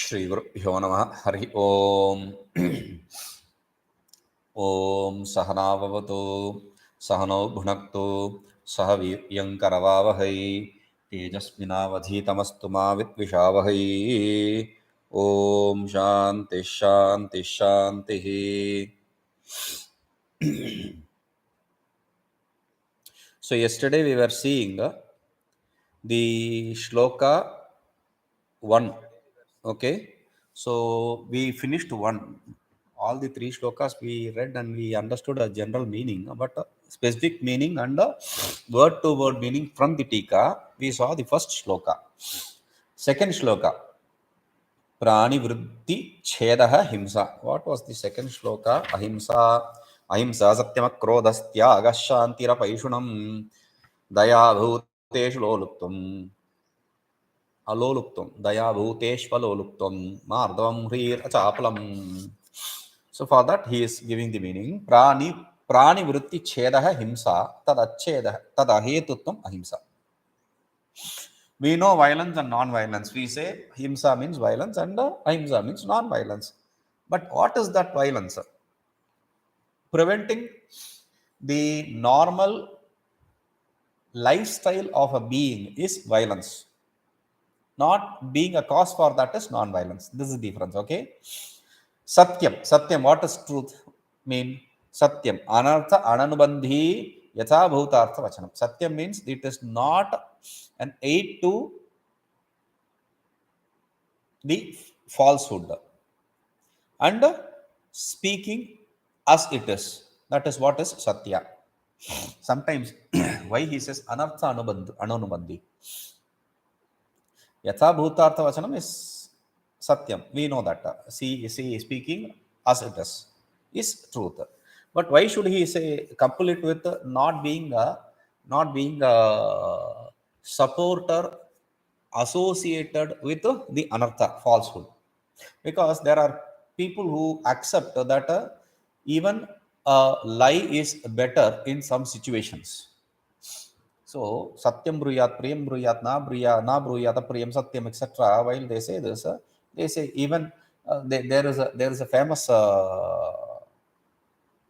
श्रीगुरुभ्यो नमः हरि ओम ओम सहनाववतु सहनौ भुनक्तु सह वीर्यङ्करवावहै तेजस्विनावधीतमस्तु मा विद्विषावहै ओम शांति शांति शांति. So yesterday we were seeing the shloka 1. Okay, so we finished one. All the three shlokas we read and we understood a general meaning, but a specific meaning and a word to word meaning from the tika we saw the first shloka. Second shloka, prani vritti chedaha himsa. What was the second shloka? Ahimsa, ahimsa satyam krodhastyaga shantira paishunam daya bhuteshu loluptum aloluptum daya bhuteshvaloluptum mardvam hrir achapalam. So for that he is giving the meaning. Prani vritti chedaha himsa tad achchedaha tad ahetutvam ahimsa. We know violence and non-violence. We say himsa means violence and ahimsa means non-violence. But what is that violence? Preventing the normal lifestyle of a being is violence. Not being a cause for that is non-violence. This is the difference, okay? Satyam. Satyam, what does truth mean? Satyam. Anartha ananubandhi yatha bhutartha vachanam. Satyam means it is not an aid to the falsehood. And speaking as it is. That is what is Satya. Sometimes, why he says anartha ananubandhi. Yatha bhutartha vachanam is Satyam. We know that. See, speaking as it is truth. But why should he say couple it with not being a supporter associated with the anartha, falsehood? Because there are people who accept that even a lie is better in some situations. So satyam bruyat priyam bruyat na bruyat priyam satyam, etc. While they say this, they say even there is a famous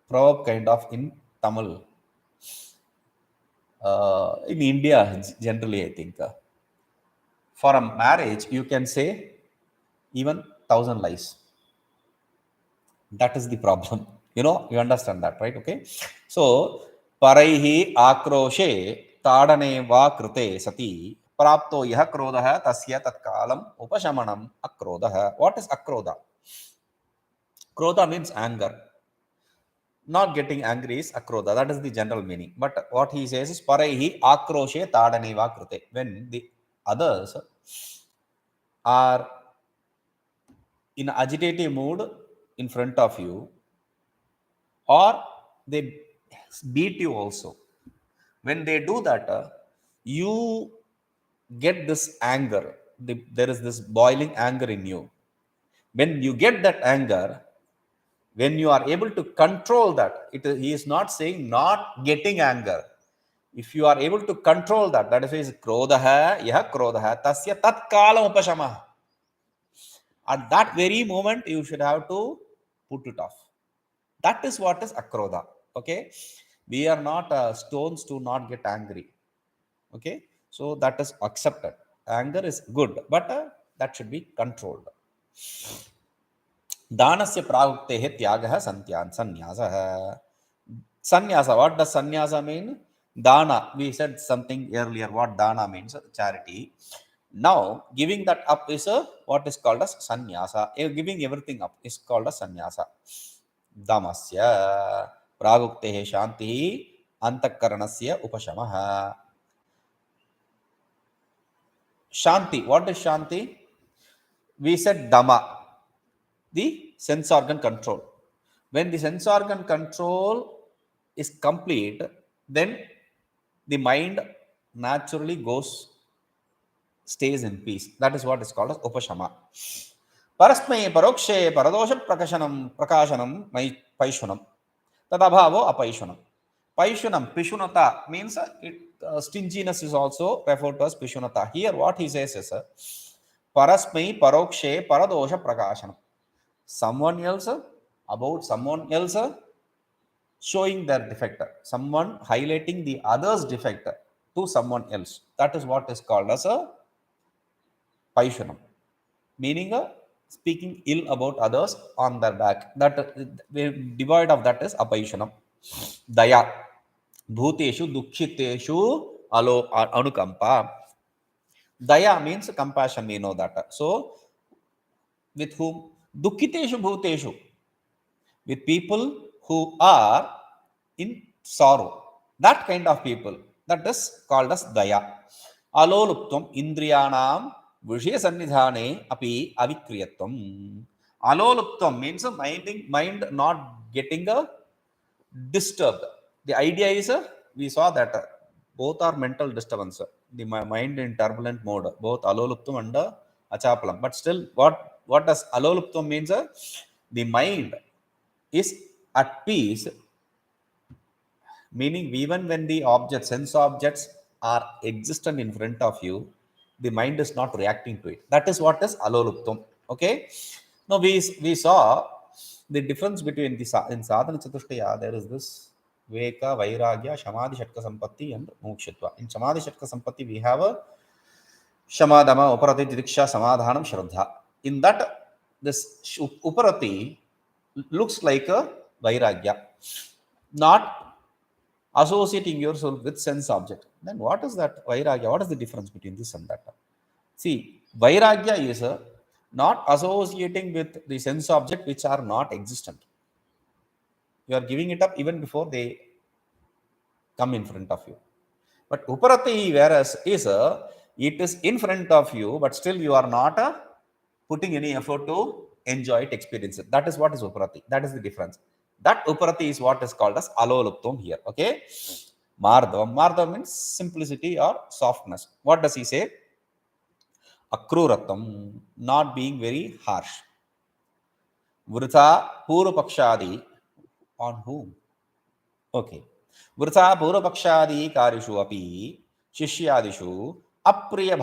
proverb kind of in Tamil, in India generally. I think for a marriage you can say even 1,000 lies. That is the problem. You understand that, right? Okay. So paraihi akroshe tadane va krute sati prapto yah krodah tasya tatkalam upashamanam akrodah. What is akrodha? Krodha means anger. Not getting angry is akrodha. That is the general meaning. But what he says is paraihi akroshe tadane va krute. When the others are in agitative mood in front of you, or they beat you also. When they do that, you get this anger. There is this boiling anger in you. When you get that anger, when you are able to control that, he is not saying not getting anger. If you are able to control that, that is krodha yah krodha tasya tatkalam upashamah. At that very moment, you should have to put it off. That is what is akrodha. Okay, we are not stones to not get angry. Okay, so that is accepted. Anger is good, but that should be controlled. Danasya praguktehe tyagaha sannyasah. Sannyasa, what does sannyasa mean? Dana, we said something earlier. What dana means? Charity. Now giving that up is what is called as sannyasa. Giving everything up is called as sannyasa. Damasya praguktehe shanti antakaranasya upashamaha. Shanti, what is shanti? We said dama, the sense organ control. When the sense organ control is complete, then the mind naturally stays in peace. That is what is called as upashama. Parasmai parokshe paradosha prakashanam paishunam tadabhavo apaishunam. Paishunam, pishunata means stinginess is also referred to as pishunata. Here what he says is Parasmai Parokshe Paradosha Prakashanam. Someone else about someone else showing their defect. Someone highlighting the other's defect to someone else. That is what is called as a Paishanam. Meaning speaking ill about others on their back. That devoid of that is Apaishanam. Daya. Bhuteshu Dukshiteshu Alo Anukampa. Daya means compassion, we know that. So, with whom? Dukkiteshu Bhuteshu. With people who are in sorrow. That kind of people. That is called as Daya. Aloluptam Indriyanam Vishya Sannidhane Api Avikriyatvam. Aloluptam means mind not getting disturbed. The idea is we saw that both are mental disturbance. The mind in turbulent mode, both aloluptam and achapalam. But still, what does aloluptam means? The mind is at peace, meaning even when the sense objects are existent in front of you, the mind is not reacting to it. That is what is aloluptam. Okay. Now we saw the difference between the in sadhana chatushtaya. There is this Veka, Vairagya, Shamadhi, Shatka Sampatti, and Mokshitva. In Shamadhi, Shatka Sampatti, we have a Shamadama, Uparati, Diksha, Samadhanam, Shraddha. In that, this Uparati looks like a Vairagya, not associating yourself with sense object. Then what is that Vairagya? What is the difference between this and that? See, Vairagya is not associating with the sense object which are not existent. You are giving it up even before they come in front of you. But Uparati, whereas is it is in front of you, but still you are not putting any effort to enjoy it, experience it. That is what is Uparati. That is the difference. That Uparati is what is called as Aloluptam here. Okay. Mardavam. Mardavam means simplicity or softness. What does he say? Akruratam, not being very harsh. Vritha Purupakshadi, on whom? Okay. Vritha Purupakshadi Karishu api Shishyadishu Apriya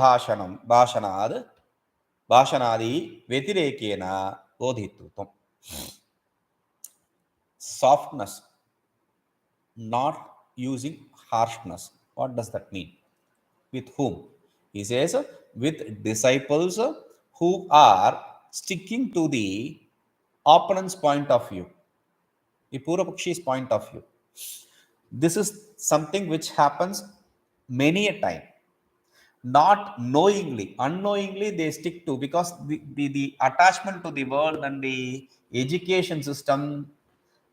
Bhashanad Bhashanadi Vetirekena Bodhitrutam. Softness, not using harshness. What does that mean? With whom? He says with disciples who are sticking to the opponent's point of view, the Purapakshi's point of view. This is something which happens many a time. Not knowingly, unknowingly they stick to, because the attachment to the world and the education system,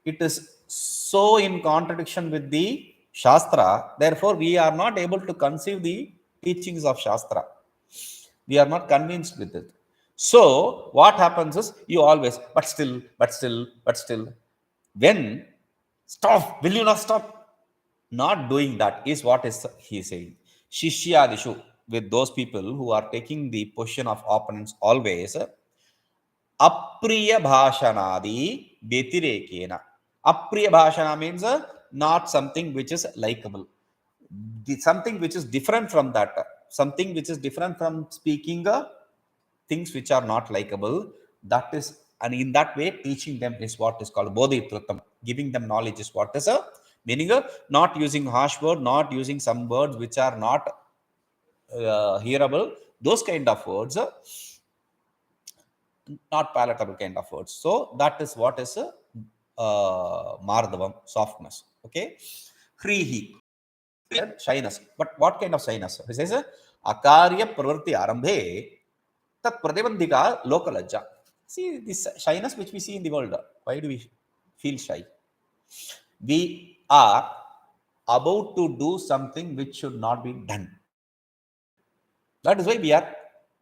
it is so in contradiction with the Shastra. Therefore, we are not able to conceive the teachings of Shastra. We are not convinced with it. So, what happens is you always, but still. When stop, will you not stop? Not doing that is what is he saying. Shishyadishu, with those people who are taking the position of opponents always, Apriya Bhashanadi Betirekena. Apriya Bhashana means not something which is likable. Something which is different from that. Something which is different from speaking things which are not likable. That is, and in that way, teaching them is what is called Bodhitratam. Giving them knowledge is what is meaning not using harsh word, not using some words which are not hearable. Those kind of words, not palatable kind of words. So that is what is Mardavam, softness. Okay. Hrihi, shyness. But what kind of shyness? He says, Akarya Pravrti Arambhe Tat Pradebandhika Lokalajja. See this shyness which we see in the world. Why do we feel shy? We are about to do something which should not be done. That is why we are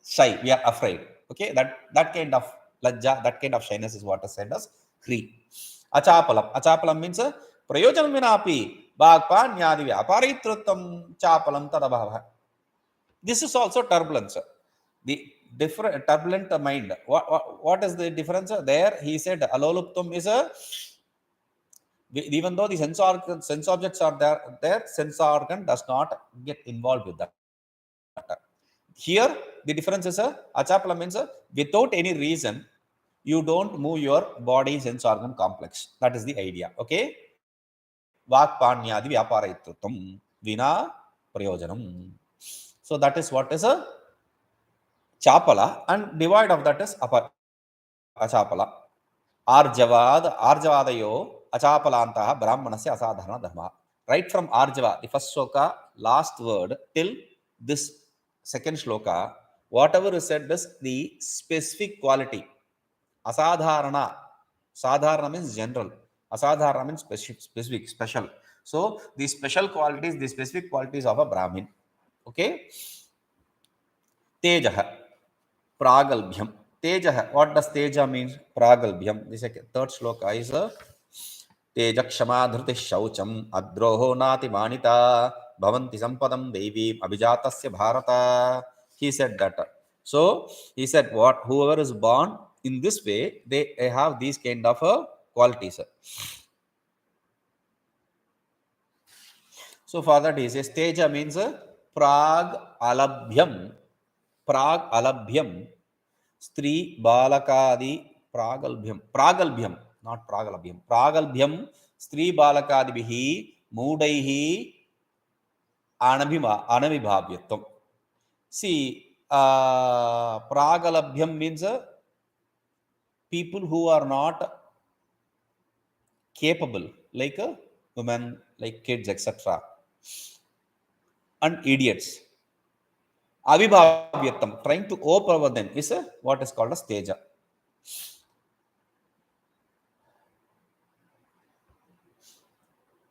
shy, we are afraid. Okay, that kind of lajja, that kind of shyness is what is said as hri. Achapalam. Achapalam means prayojanam vinapi bhagpan nyadi vyaparitruttam chapalam tadabhava. This is also turbulence. The different turbulent mind. What is the difference? There he said aloluptam is even though the sense objects are there, sense organ does not get involved with that. Here, The difference is achapala means without any reason, you don't move your body sense organ complex. That is the idea. Okay. Vakpanyadi vyaparayitrutam vina prayojanam. So that is what is a chapala, and divide of that is achapala. Arjavadayo achapalantaha brahmanasya asadharana dharma. Right from Arjava, the first sloka, last word, till this second shloka, whatever is said is the specific quality. Asadharana. Sadharana means general. Asadharana means specific, special. So, the special qualities, the specific qualities of a Brahmin. Okay? Tejaha. Pragalbhyam. Tejaha. What does Teja mean? Pragalbhyam. This third shloka is Tejakshama dhriti shaucham adroho nati manita bhavanti sampadam devi abhijatasya bharata. He said that. So, he said what? Whoever is born in this way, they have these kind of qualities. So, for that he says Teja means prag alabhyam. Prag alabhyam. Stri balakadi pragalbhyam. Pragalbhyam, not pragalabhyam. Pragalbhyam stri balakadibihi mudaihi anavibhavyatvam. See, pragalabhyam means people who are not capable, like women, like kids, etc. and idiots. Avibhavyatam, trying to overpower them, is what is called as Teja.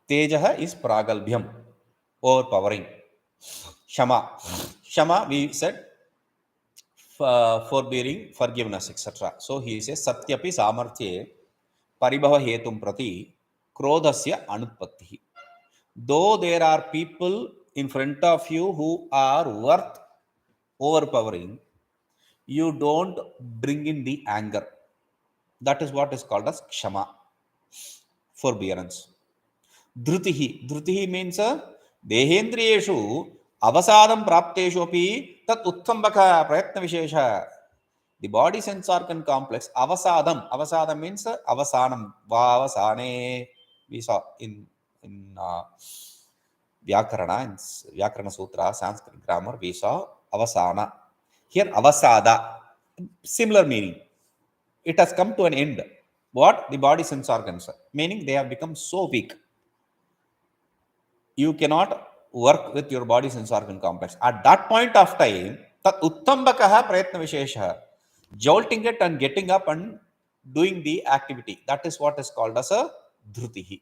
Teja is pragalbhyam, overpowering. Shama. Shama, we said, forbearing, forgiveness, etc. So he says, Satyapi samarthye paribhava hetum prati krodhasya anutpatti. Though there are people in front of you who are worth overpowering, you don't bring in the anger. That is what is called as kshama, forbearance. Dhrutihi. Dhrutihi means dehendriyeshu avasadam prapteshu api tat uttambaka prayatna vishesha. The body sense organ complex, avasadam. Avasadam means avasanam. Vavasane. We saw in Vyakarana Sutra, Sanskrit grammar, we saw avasana. Here, avasada, similar meaning. It has come to an end. What? The body sense organs, meaning they have become so weak. You cannot work with your body sense organ complex. At that point of time, tat uttambakaha prayatna vishesha, jolting it and getting up and doing the activity. That is what is called as a dhrutihi.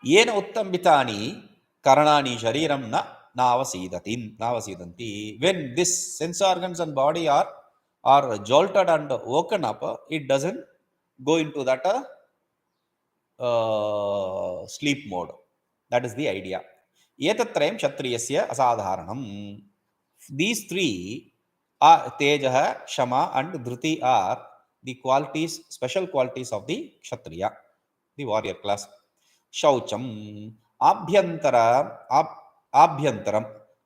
Yena uttambitani karanani shariram na navasidanti. When this sense organs and body are jolted and woken up, it doesn't go into that sleep mode. That is the idea. Etatrayam kshatriyasya asadharanam. These three are Tejaha, Shama and Dhruti are the qualities, special qualities of the Kshatriya, the warrior class. Shaucham, Abhyantaram,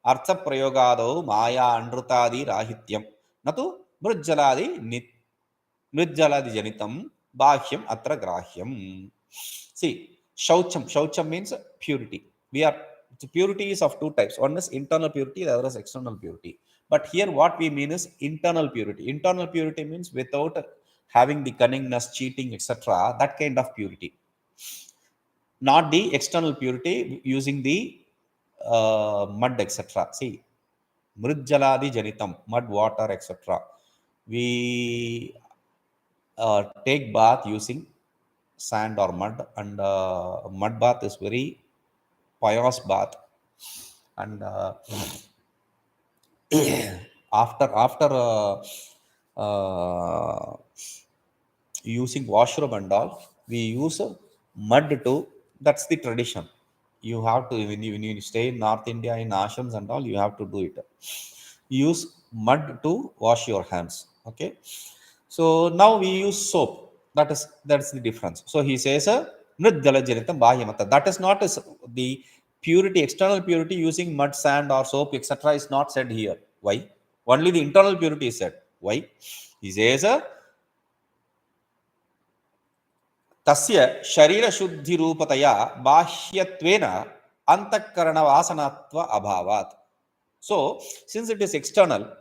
Artha Prayogado, Maya Andrutadi Rahityam, Natu Mrujjaladi Janitam, Bhahyam Atra Grahyam. See, Shaucham means purity. The purity is of two types. One is internal purity, the other is external purity. But here what we mean is internal purity. Internal purity means without having the cunningness, cheating, etc. That kind of purity. Not the external purity using the mud, etc. See, Mrujjaladi Janitam, mud, water, etc. We take bath using sand or mud, and mud bath is very pious bath. And after using washroom and all, we use mud to. That's the tradition. You have to, when you stay in North India in ashrams and all, you have to do it. Use mud to wash your hands. Okay. So now we use soap. That's the difference. So he says that is not the purity, external purity using mud, sand or soap, etc. is not said here. Why? Only the internal purity is said. Why? He says, तस्य शरीर शुद्धि रूपतया बाह्यत्वेन अंतःकरण वासनात्व अभावात्. So since it is external,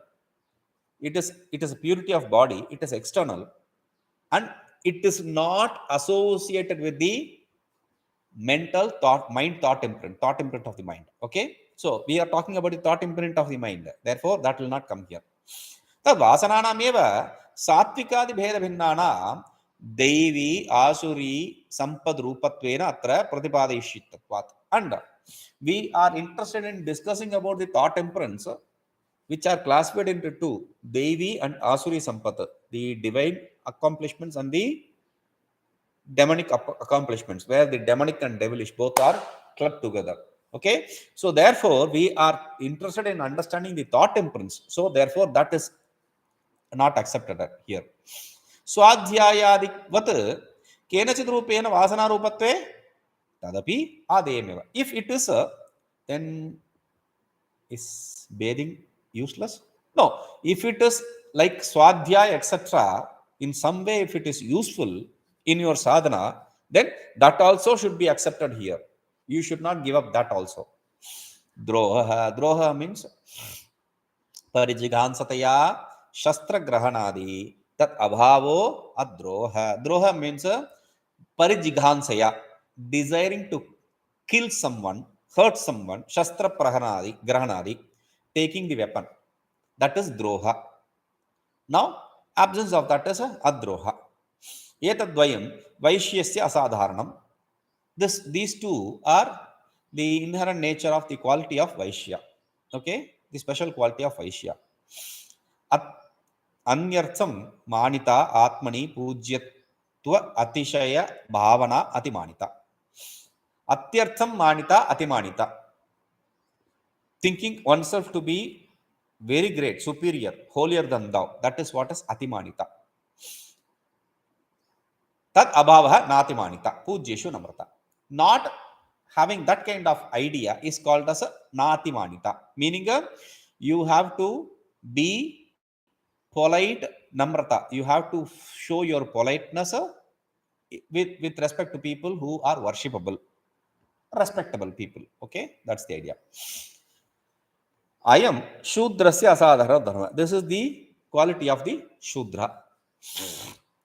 it is a purity of body, it is external, and it is not associated with the mental thought imprint of the mind. Okay, so we are talking about the thought imprint of the mind, therefore that will not come here. तद् वासनानामेव सात्विकादि भेद भिन्नानां दैवी आसुरी संपद रूपत्वेन अत्र प्रतिपादयिष्यत्वात्. And we are interested in discussing about the thought imprints which are classified into two, Devi and Asuri Sampat, the divine accomplishments and the demonic accomplishments, where the demonic and devilish both are clubbed together. Okay, so therefore we are interested in understanding the thought imprints, so therefore that is not accepted here. स्वाध्यायादिवत् केनचित् रूपेण वासनारूपत्वे तदपि आदेयमेव. If it is then is bathing useless? No. If it is like swadhyaya etc., in some way if it is useful in your sadhana, then that also should be accepted here. You should not give up that also. Droha means parijighansataya shastra grahanadi tat abhavo adroha. Droha means parijighansaya, desiring to kill someone, hurt someone, shastra grahanadi, taking the weapon, that is droha. Now absence of that is adroha. Etadvayam vaishyasya asadharanam. These two are the inherent nature of the quality of vaishya. Okay, the special quality of vaishya. Anyartham manita atmani pujyatva atishaya bhavana atimanita. Atyartham manita atimanita, thinking oneself to be very great, superior, holier than thou, that is what is atimanita. Tad abhavaha natimanita pujeshu namrata. Not having that kind of idea is called as a natimanita, meaning you have to be polite, namrata, you have to show your politeness with respect to people who are worshipable, respectable people. Okay, that's the idea. Ayam Shudrasya asadhara dharma. This is the quality of the Shudra.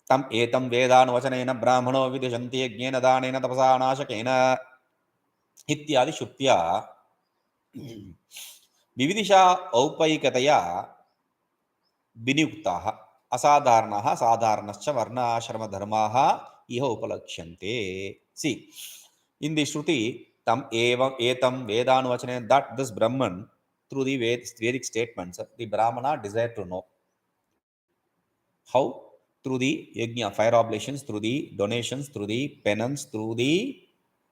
Tam etam vedan vachanena brahmano vidishanti yajnena danena tapasa anashakena ityadi shruttya vividisha aupaikataya vinuktaha asadharanaha sadharanascha varna ashrama dharmaha iha upalakshante. See, in the Shruti, tam etam vedan vachanena, that this Brahman, through the Vedic statements, the Brahmana desire to know. How? Through the yajna, fire oblations, through the donations, through the penance, through the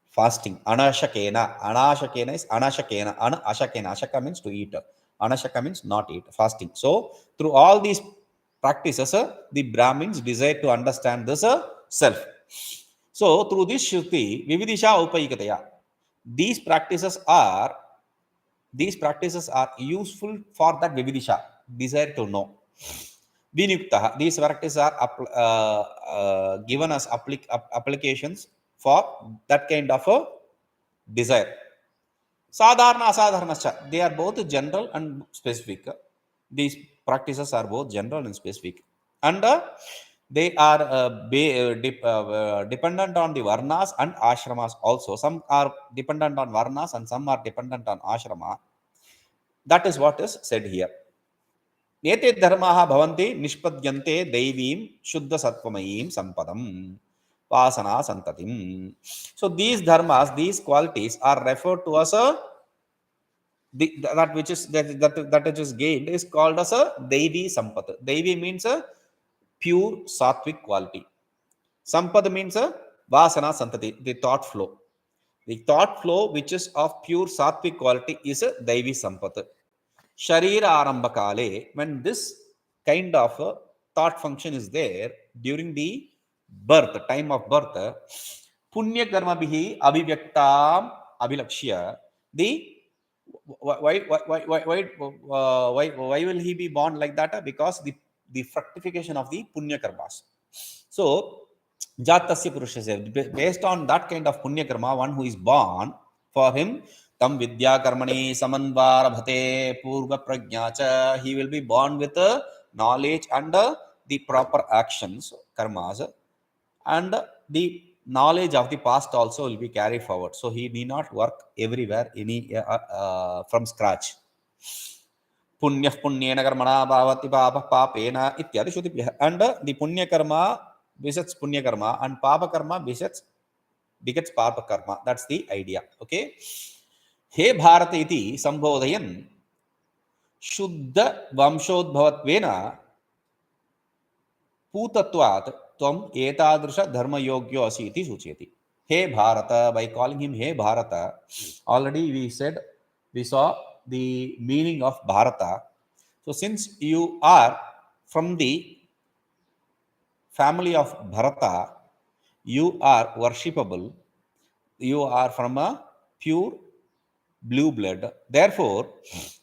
fasting. Anashakena. Anashakena is anashakena. Anashakena. Ashaka means to eat. Anashaka means not eat. Fasting. So, through all these practices, the Brahmins desire to understand this self. So, through this Shruti, Vividisha Upaikataya, these practices are useful for that Vividisha, desire to know. Vinuktaha, these practices are given as applications for that kind of a desire. Sadharana asadharanascha, they are both general and specific. These practices are both general and specific, and they are dependent on the varnas and ashramas also. Some are dependent on varnas and some are dependent on ashrama. That is what is said here. Ete dharmaha bhavanti nishpadyante deivim shuddha sattvamayim sampadam vasana santatim. So these dharmas, these qualities are referred to as that which is gained is called as a Devi Sampat. Devi means a pure sattvic quality. Sampad means a Vasana Santati, the thought flow. The thought flow which is of pure sattvic quality is a Devi Sampat. Sharira Arambakale, when this kind of thought function is there during the birth, time of birth, Punya Karma Bihi Abhivyaktam Abhilakshya, the why will he be born like that? Because the fructification of the punya karmas. So jatasya purushasya, based on that kind of punya karma, one who is born, for him tam vidya karmani samanvarabhate purva prajna cha, he will be born with knowledge and the proper actions, karmas, and the knowledge of the past also will be carried forward. So he need not work everywhere from scratch. Punya punyena karmana bhavati papa papena ityadi shruti. And the punya karma besets punya karma, and papa karma begets papa karma. That's the idea. Okay. He bharata iti sambodhayan शुद्ध वंशोद्भवत्वेन पूतत्वात् त्वम एतादृश धर्मयोग्यो असि इति सूचयति. हे Bharat, by calling him hey Bharat, already we saw the meaning of Bharata. So since you are from the family of Bharata, you are worshipable, you are from a pure blue blood, therefore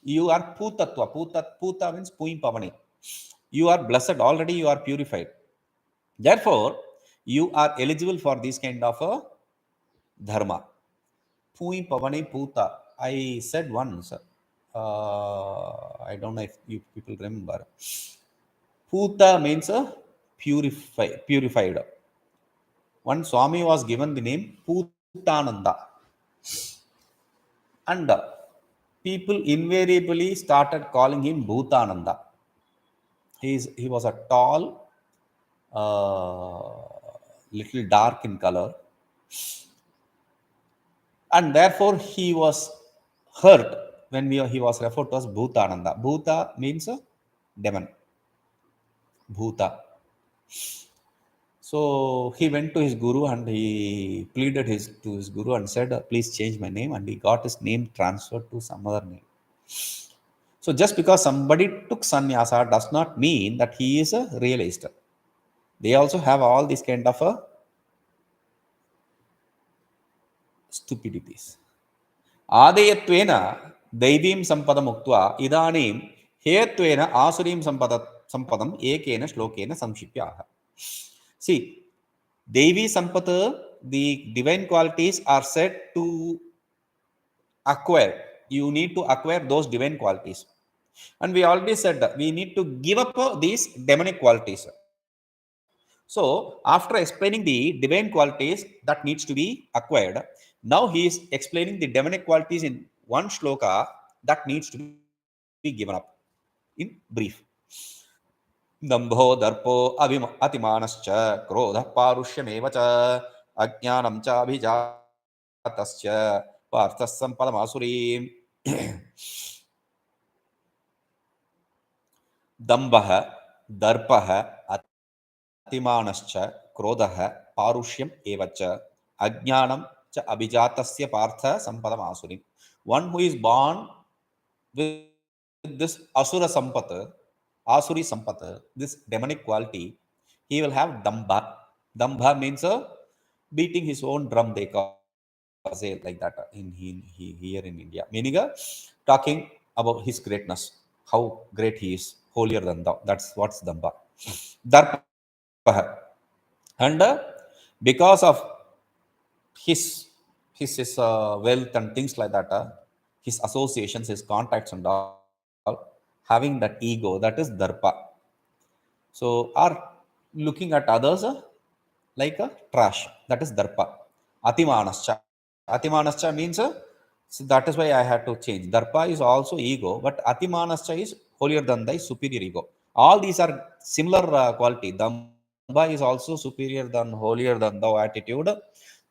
you are putatva. Puta means puim pavani. You are blessed, already you are purified, therefore you are eligible for this kind of a dharma. Puim pavani puta, I said once, I don't know if you people remember. Puta means purified. One Swami was given the name Putananda, and people invariably started calling him Bhutananda. He was a tall, little dark in color, and therefore he was hurt when he was referred to as Bhutananda. Bhuta means a demon. Bhuta. So he went to his guru and he pleaded to his guru and said, please change my name, and he got his name transferred to some other name. So just because somebody took sannyasa does not mean that he is a realist. They also have all these kind of stupidities. Adeyatvena daivim sampadam uktva idanim heyatvena asurim sampadam ekena shlokena samshipyaha. See, Devi Sampata, the divine qualities are said to acquire. You need to acquire those divine qualities. And we already said that we need to give up these demonic qualities. So, after explaining the divine qualities that needs to be acquired, now he is explaining the demonic qualities in one shloka that needs to be given up in brief. दंभो दर्पो अतिमानश्च क्रोधः पारुष्यमेव च अज्ञानं च अभिजातश्च पार्थः सम्पदमासुरीम्. दंभः दर्पः अतिमानश्च क्रोधः पारुष्यम् एव च अज्ञानं च अभिजातस्य पार्थः सम्पदमासुरीम्. One who is born with this asura sampata, Asuri Sampata, this demonic quality, he will have Dambha. Dambha means beating his own drum, they call say like that here in India. Meaning talking about his greatness, how great he is, holier than thou. That's what's Dambha. Darpa. And because of his wealth and things like that, his associations, his contacts and all, having that ego, that is darpa. So are looking at others like a trash, that is darpa. Atimanascha means so that is why I had to change. Darpa is also ego, but atimanascha is holier than thy, superior ego. All these are similar quality. Damba is also superior than, holier than thou attitude.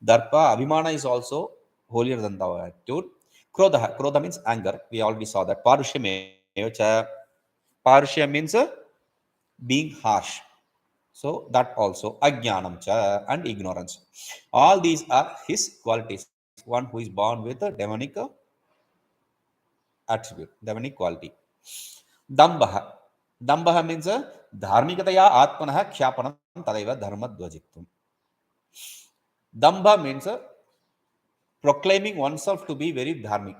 Darpa, abhimana is also holier than thou attitude. Krodha means anger. We already saw that. Parushya means being harsh. So that also. Ajnanam cha, and ignorance. All these are his qualities. One who is born with a demonic attribute, demonic quality. Dambaha. Dambaha means dharmikataya atmanah khyapanam tadaiva dharmadvajitvam. Damba means proclaiming oneself to be very dharmic.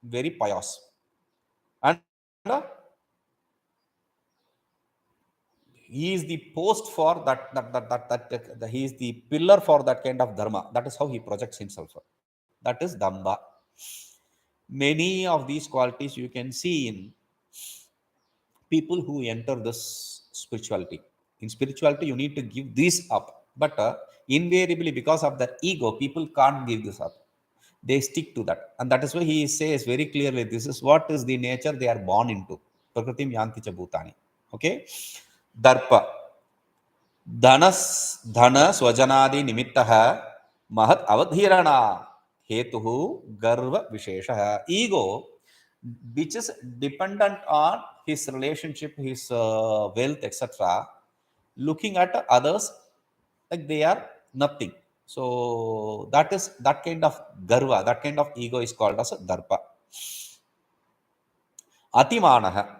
very pious. And he is the post for he is the pillar for that kind of dharma. That is how he projects himself. That is Damba. Many of these qualities you can see in people who enter this spirituality. In spirituality, you need to give this up. But invariably, because of the ego, people can't give this up. They stick to that. And that is why he says very clearly, this is what is the nature they are born into. Prakritim yanti cha bhutani. Okay? Darpa. धन स्वजनादि निमित्तः महत् अवधीरणा हेतुः गर्व विशेषः. Ego, which is dependent on his relationship, his wealth, etc., looking at others like they are nothing. So that is that kind of garva, that kind of ego is called as darpa. Atimanah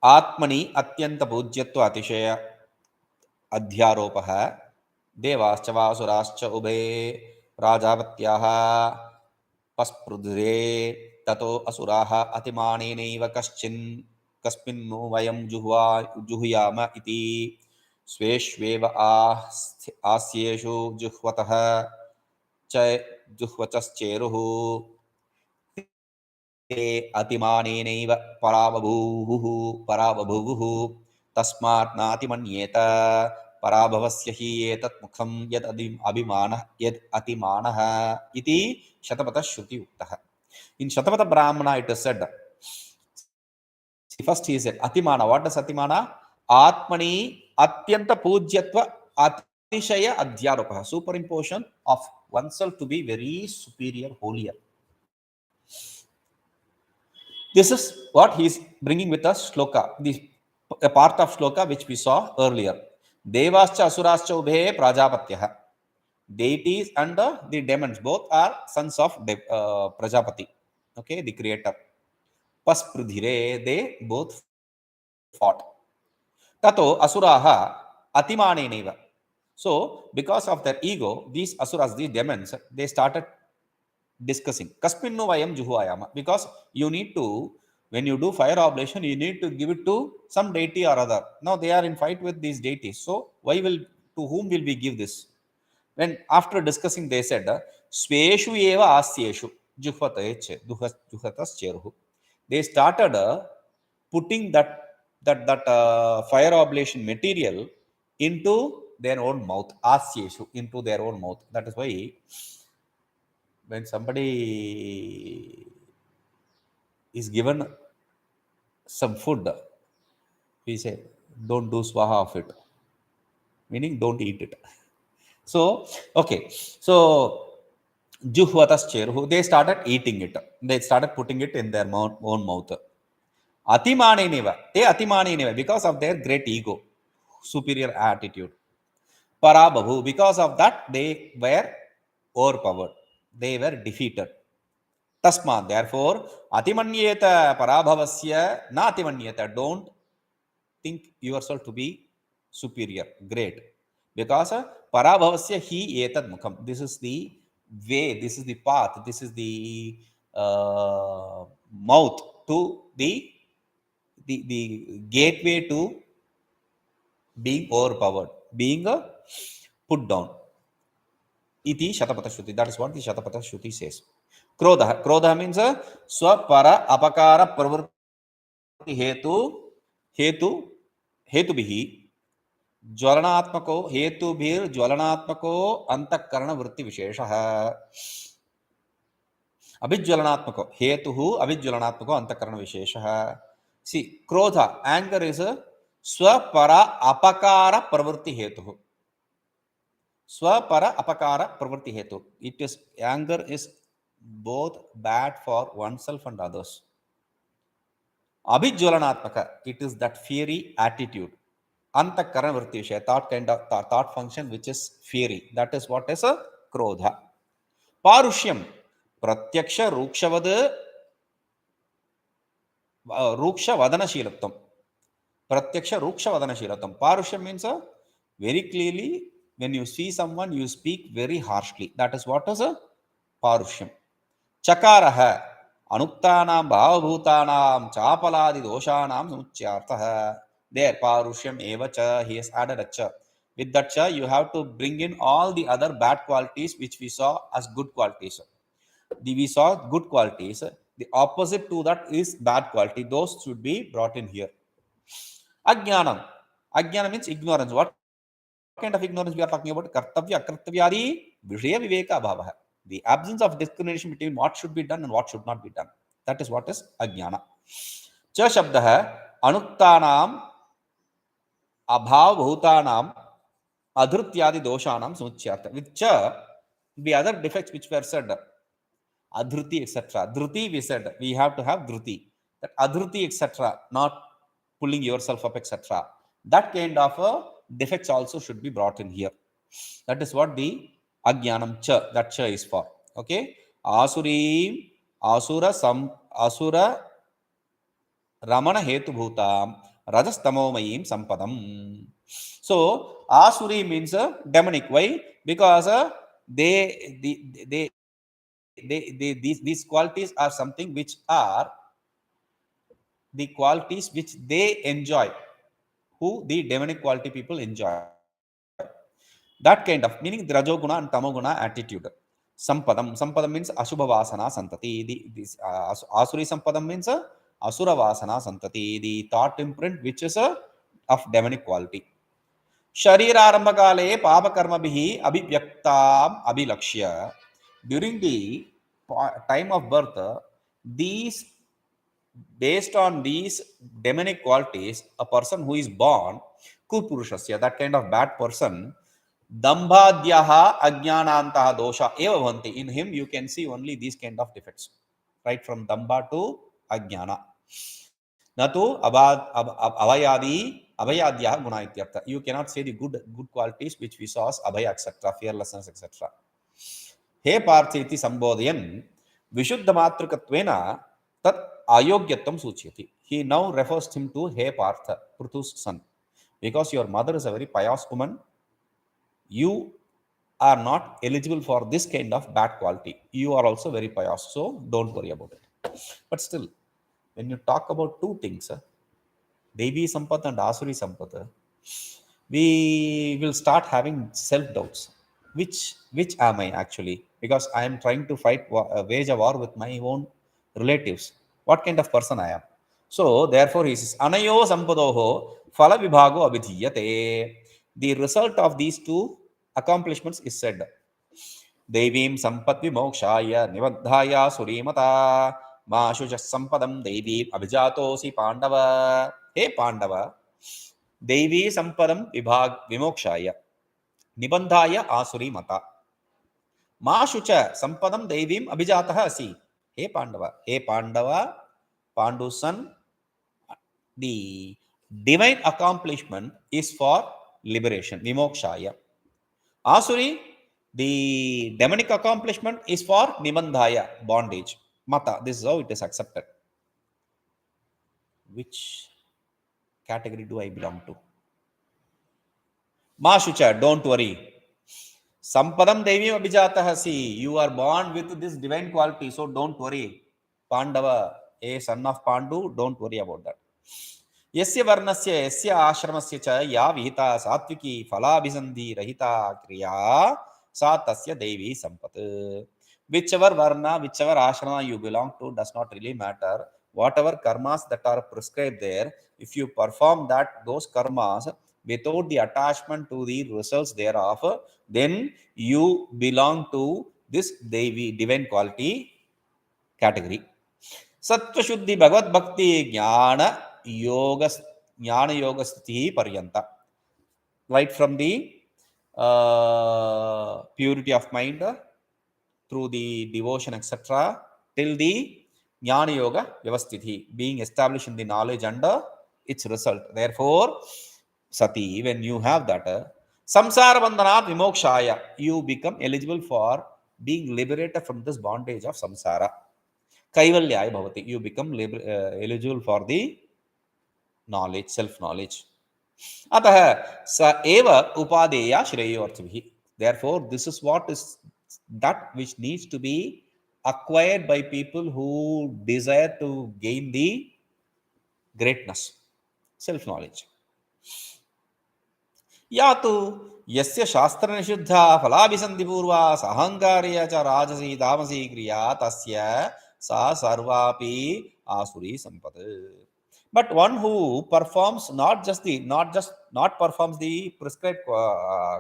atmani atyanta pujyatva atishaya अध्यारोपः देवाश्च वासुराश्च उभे प्राजापत्याः पस्पृध्रे ततो असुराः अतिमानेनैव कस्मिन्नु वयं जुहुयाम इति स्वेष्वेव आस्येषु जुह्वतः च जुह्वचश्चेरुः ते अतिमानेनैव पराबभूवुः तस्मात् नातिमन्येत पराभवस्य हि एतत् मुखं यद् अभिमानः यद् अतिमानः इति शतपथ श्रुति उक्तः. In Shatapatha Brahmana it is said, first he said atimana. What does atimana? Atmani atyanta pujyatva atishaya adhyaropa, superimposition of oneself to be very superior, holier. This is what he is bringing with us shloka, a part of shloka which we saw earlier. Devascha asurascha ubhe prajapatyah. Deities and the demons both are sons of Prajapati, okay, the creator. Paspridhire, they both fought. Tato asuraha atimaneneva. So because of their ego, these asuras, these demons, they started discussing. Kaspinnu vayam juhuayama. Because you need to, when you do fire oblation, you need to give it to some deity or other. Now they are in fight with these deities. So to whom will we give this? When after discussing, they said, Sveshu eva asyeshu juhatas cheruhu. They started putting that fire oblation material into their own mouth, asyeshu, into their own mouth. That is why when somebody is given some food, we say, don't do swaha of it, meaning don't eat it. So, okay, so juhvatas cheruhu, they started eating it. They started putting it in their own mouth. Atimaneneva, they atimaneneva, because of their great ego, superior attitude. Parabhavu, because of that, they were overpowered. They were defeated. Tasma, therefore, atimanyeta parabhavasya na atimanyeta. Don't think yourself to be superior, great. Because parabhavasya hi etad mukham. This is the way, this is the path, this is the mouth to the gateway to being overpowered, being put down. Iti Shatapatha Shruti. That is what the Shatapatha Shruti says. Krodha. Krodha means swapara apakara pravritti hetu bihi ज्वलनात्मको हेतुभिर ज्वलनात्मको अंतःकरण वृत्ति विशेषः. अभिज्वलनात्मको हेतुः अभिज्वलनात्मको अंतःकरण विशेषः. See, क्रोध, anger is स्वपरा अपकार प्रवृत्ति हेतुः. स्वपरा अपकार प्रवृत्ति हेतु. It is, anger is both bad for oneself and others. Abhijwalanatmaka, it is that fiery attitude. Antakaran vritti vishaya, thought function which is fiery. That is what is a krodha. Parushyam, pratyaksha ruksha vadanashilaptam. Pratyaksha ruksha vadanashilaptam. Parushyam means very clearly, when you see someone, you speak very harshly. That is what is a parushyam. Chakaraha, Anuktanam bhavabhutanam chapaladi doshanam samuchyartah. There, Parushyam evacha, he has added a cha. With that cha, you have to bring in all the other bad qualities which we saw as good qualities. We saw good qualities. The opposite to that is bad quality. Those should be brought in here. Ajnanam. Ajnana means ignorance. What kind of ignorance we are talking about? Kartavya, kartavyadi, vishaya viveka bhava. The absence of discrimination between what should be done and what should not be done. That is what is ajnana. Cha shabdah anuktanam abhav bhutanam adhrutyadi doshanam samuchyartha. With cha, the other defects which were said, adhruti, etc. Dhruti, we said, we have to have dhruti. That adhruti, etc. Not pulling yourself up, etc. That kind of defects also should be brought in here. That is what the ajnanam cha, that cha is for. Okay. Asuri, asura ramana hetu bhutam rajastamo sampadam. So asuri means demonic. Why? Because these qualities are something which are the qualities which they enjoy, who the demonic quality people enjoy. That kind of, meaning the rajoguna and tamoguna attitude. Sampadam means ashubha vasana santati. This asuri sampadam means asura vasana santati, the thought imprint which is of demonic quality. Sharirarambakale papakarmabhihi abhivyaktam abhilakshya. During the time of birth, these, based on these demonic qualities, a person who is born kupurushasya, that kind of bad person, dambhadyaha ajnanantaha dosha eva bhavanti. In him you can see only these kind of defects, right from dambha to ajnana. Natu abhayadyaha guna ityartha. You cannot say the good qualities which we saw as abhaya, etc., fearlessness, etc. He parthiti sambodhayan vishuddha matrikatvena tat ayogyatam suchyati. He now refers him to He Partha, Prithu's son. Because your mother is a very pious woman, you are not eligible for this kind of bad quality. You are also very pious, so don't worry about it. But still, when you talk about two things, Devi Sampata and Asuri Sampata, we will start having self-doubts. Which am I actually? Because I am trying to wage a war with my own relatives. What kind of person I am? So, therefore, he says, Anayo Sampadoho Phala Vibhago Abhidhiyate. The result of these two accomplishments is said. Devim Sampat Vimokshaya Nivadhaya Surimata Mashuja Sampadam Devim Abhijatosi Pandava. Hey Pandava, Devi Sampadam Vimokshaya Nibandhaya Asuri Mata Mashucha Sampadam Devim Abhijataha Asi. Hey Pandava, Pandu's son, the divine accomplishment is for liberation, Vimokshaya. Asuri, the demonic accomplishment is for Nibandhaya, bondage. Mata, this is how it is accepted. Which category do I belong to? Mashucha, don't worry. Sampadam Devi Abhijataha. See, you are born with this divine quality, so don't worry. Pandava, a son of Pandu, don't worry about that. Yasya varnasya yasya ashramasya cha ya vihita satviki phalabhisandhi rahita kriya sa tasya Devi Sampat. Whichever varna, whichever ashrama you belong to does not really matter. Whatever karmas that are prescribed there, if you perform those karmas without the attachment to the results thereof, then you belong to this Devi, divine quality category. Sattva Shuddhi Bhagavad Bhakti Jnana Yoga Sthiti Paryanta. Right from the purity of mind through the devotion, etc., till the Jnana Yoga Vyavasthithi, being established in the knowledge and its result. Therefore, Sati, when you have that, Samsara Bandhanat Vimokshaya, you become eligible for being liberated from this bondage of samsara. Kaivalyaya Bhavati, you become eligible for the knowledge, self-knowledge. Ataha sa eva upadeya shreyo arthabhi. Therefore, this is what is that which needs to be acquired by people who desire to gain the greatness, self-knowledge. या तो यस्य शास्त्रनिषिद्धा फलाभिसन्धिपूर्वा सहङ्कार्य च राजसी तामसी क्रिया तस्य सा सर्वापि आसुरी सम्पत्. But one who performs not performs the prescribed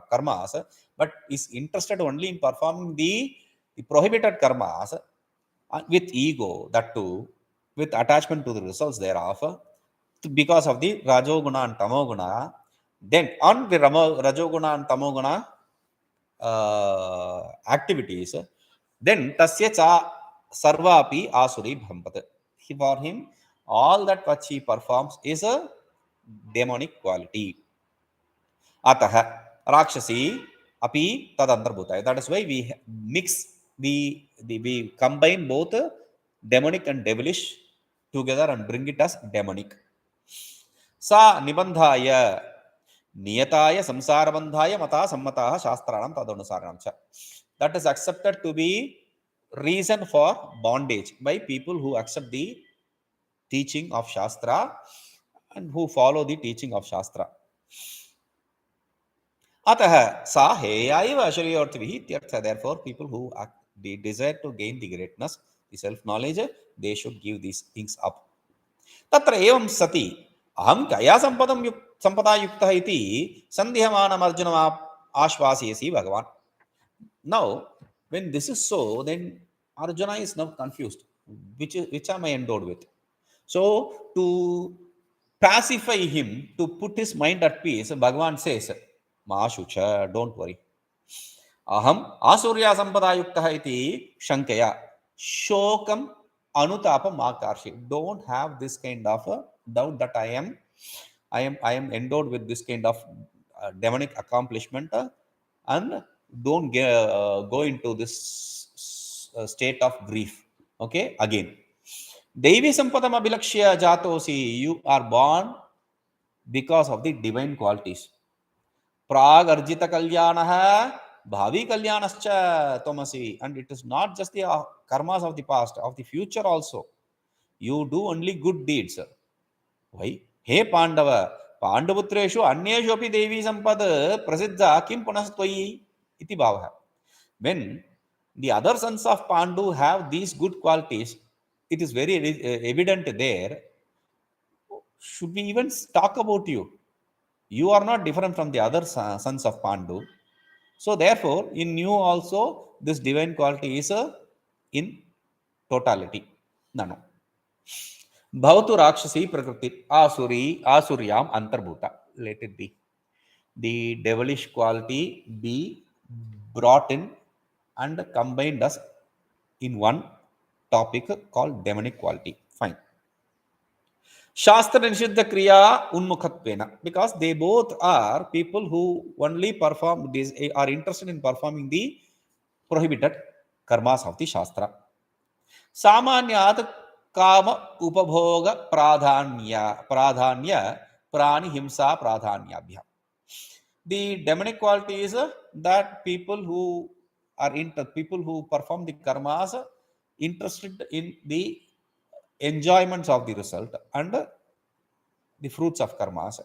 karmas, but is interested only in performing the prohibited karmas with ego, that too with attachment to the results thereof, because of the rajoguna and tamoguna, then on the rajoguna and tamoguna activities, then tasya cha sarvapi asuri bhampat. For him, all that what he performs is a demonic quality. Ataha rakshasi api tadantarbhuta. That is why we mix we combine both demonic and devilish together and bring it as demonic. Sa nibandhaya niyataya samsarabandhaya mata sammataha shastranam tadanusaranam cha. That is accepted to be reason for bondage by people who accept the teaching of Shastra and who follow the teaching of Shastra. Ataha sa heyaiva ashriyortvihi ityartha. Therefore, people who desire to gain the greatness, the self-knowledge, they should give these things up. Tatra evam sati aham kaya sampada yuktah iti sandhyamanam arjuna ashvasiyasi Bhagavan. Now, when this is so, then Arjuna is now confused. Which am I endowed with? So, to pacify him, to put his mind at peace, Bhagavan says, Maashucha, don't worry. Aham asurya sampada yuktah iti shankaya shokam anutapam makarshi. Don't have this kind of a doubt that I am endowed with this kind of demonic accomplishment, and don't go into this state of grief. Okay, again. Devi sampadam abhilakshya jatosi. You are born because of the divine qualities. Prag arjita kalyanaha bhavi kalyanascha tomasi. And it is not just the karmas of the past, of the future also. You do only good deeds. Why? He Pandava, Pandavutreshu anyeshu api devi sampad prasiddha kim punastvayi iti bhavaha. When the other sons of Pandu have these good qualities, it is very evident there. Should we even talk about you? You are not different from the other sons of Pandu. So therefore, in you also, this divine quality is in totality. No. Bhavatu Rakshasi Prakriti Asuryam Antarbhuta. Let it be. The devilish quality be brought in and combined us in one topic called demonic quality. Fine. Shastra Nishidha Kriya Unmukhatvena, because they both are people who only perform this, are interested in performing the prohibited karmas of the Shastra. Samanyat Kama Upabhoga Pradhanya Prani Himsa Pradhanyabhya. The demonic quality is that people who perform the karmas interested in the enjoyments of the result and the fruits of karmas.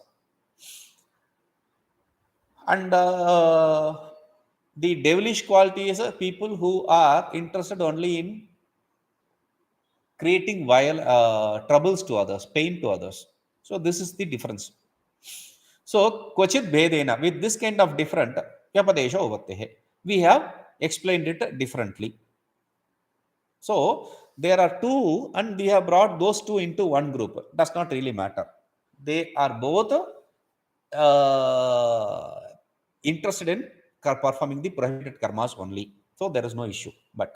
And the devilish quality is people who are interested only in creating troubles to others, pain to others. So this is the difference. So Kvachit Bhedena, with this kind of different Vyapadesha Uvattehe, we have explained it differently. So there are two, and we have brought those two into one group. Does not really matter. They are both interested in performing the prohibited karmas only. So there is no issue. But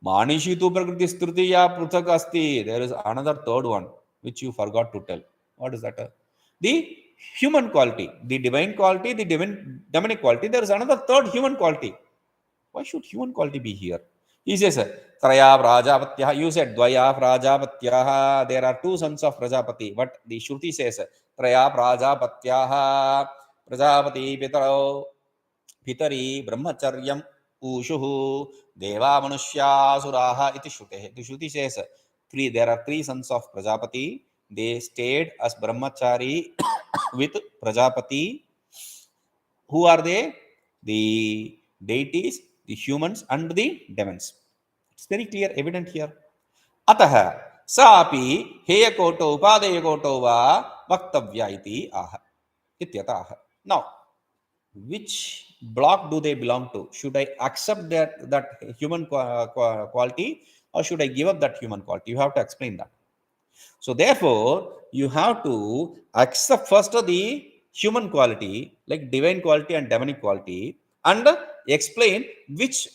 Manishitu Prakriti Strutiya Pruthak Asti. There is another third one which you forgot to tell. What is that? The human quality, the divine quality, the demonic quality. There is another third human quality. Why should human quality be here? He says, Traya Prajapatyaha. You said Dvaya Prajapatyaha. There are two sons of Prajapati. But the Shruti says, Traya Prajapatyaha Prajapati Pitari Brahmacharyam ऊषुः देवा मनुष्यासुराः इति श्रुतेः. The Shruti says there are three sons of Prajapati. They stayed as brahmachari with Prajapati. Who are they? The deities, the humans and the demons. It's very clear, evident here. अतः सापि हेयकोटो उपादेयकोटो वा वक्तव्या इति आह इत्यतः. Now, which block do they belong to? Should I accept that human quality, or should I give up that human quality? You have to explain that. So therefore, you have to accept first the human quality, like divine quality and demonic quality, and explain which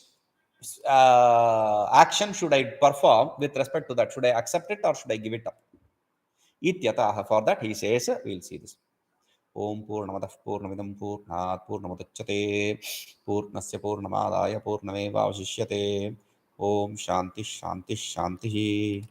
action should I perform with respect to that. Should I accept it or should I give it up? Ityatah. For that he says, we'll see this. ओम पूर्णमदः पूर्णमिदं पूर्णात् पूर्णमुदच्यते पूर्णस्य पूर्णमादाय पूर्णमेवावशिष्यते. ओम शांति शांति शांति.